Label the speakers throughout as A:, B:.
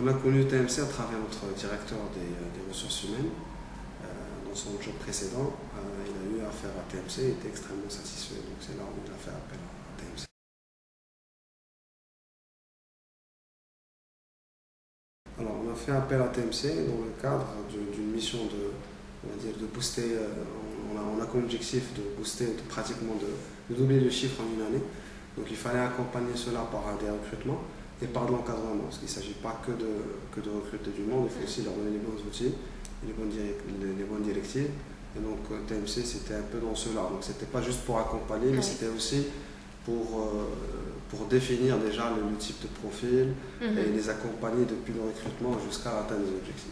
A: On a connu TMC à travers notre directeur des ressources humaines. Dans son job précédent, il a eu affaire à TMC et était extrêmement satisfait. Donc c'est là où il a fait appel à TMC. Alors on a fait appel à TMC dans le cadre d'une mission de booster, on a comme objectif de booster, de doubler le chiffre en une année. Donc il fallait accompagner cela par des recrutements et par de l'encadrement, parce qu'il ne s'agit pas que de recruter du monde, il faut aussi leur donner les bons outils, les bonnes directives. Et donc TMC c'était un peu dans cela, donc c'était pas juste pour accompagner, mais c'était aussi pour définir déjà le type de profil et les accompagner depuis le recrutement jusqu'à atteindre les objectifs.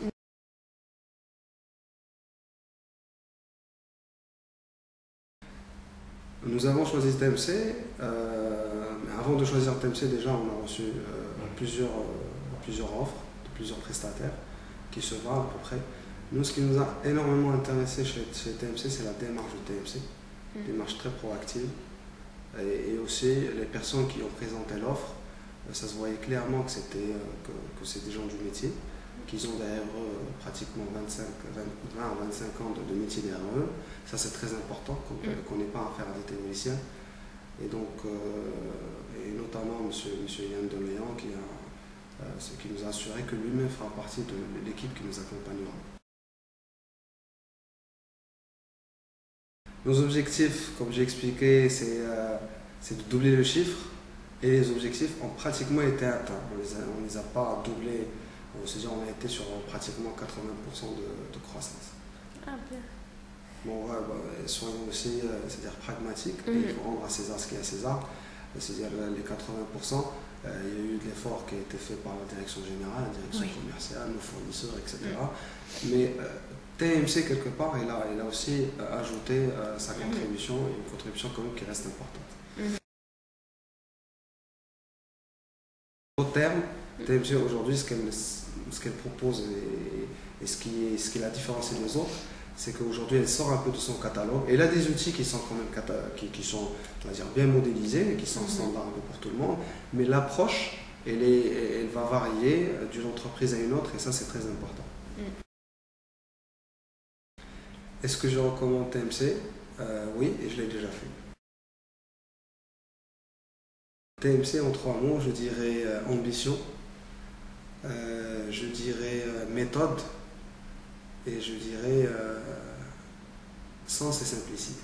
A: Nous avons choisi TMC, mais avant de choisir TMC, déjà on a reçu plusieurs offres de plusieurs prestataires qui se valent à peu près. Nous, ce qui nous a énormément intéressé chez TMC, c'est la démarche de TMC, démarche très proactive. Et aussi les personnes qui ont présenté l'offre, ça se voyait clairement que c'est des gens du métier, qu'ils ont derrière eux pratiquement 20 à 25 ans de métier derrière eux. Ça c'est très important, qu'on n'ait pas affaire à des théoriciens. Et donc, et notamment M. Yann Deléan qui nous a assuré que lui-même fera partie de l'équipe qui nous accompagnera. Nos objectifs, comme j'ai expliqué, c'est de doubler le chiffre et les objectifs ont pratiquement été atteints. On ne les a pas doublés, on a été sur pratiquement 80% de croissance.
B: Ah bien.
A: Bon, ouais, soyons aussi c'est-à-dire pragmatiques, et il faut rendre à César ce qui est à César, c'est-à-dire les 80%, il y a eu de l'effort qui a été fait par la direction générale, la direction commerciale, nos fournisseurs, etc. Mais TMC, quelque part, il a aussi ajouté sa contribution, et une contribution quand même qui reste importante. Au terme, TMC aujourd'hui, ce qu'elle propose et ce qui la différencie des autres, c'est qu'aujourd'hui elle sort un peu de son catalogue. Elle a des outils qui sont quand même qui sont, on va dire, bien modélisés, qui sont standards un peu pour tout le monde, mais l'approche, elle va varier d'une entreprise à une autre, et ça c'est très important. Est-ce que je recommande TMC? Oui, et je l'ai déjà fait. TMC en 3 mots, je dirais ambition, je dirais méthode, et je dirais sens et simplicité.